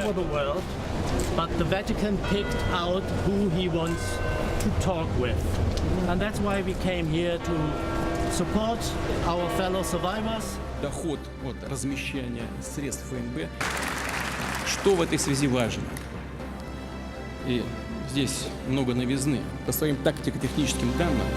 over the world, but the Vatican picked out who he wants to talk with. And that's why we came here to support our fellow survivors. Доход от размещения средств ФНБ. Что в этой связи важно? И здесь много новизны. По своим тактико-техническим данным,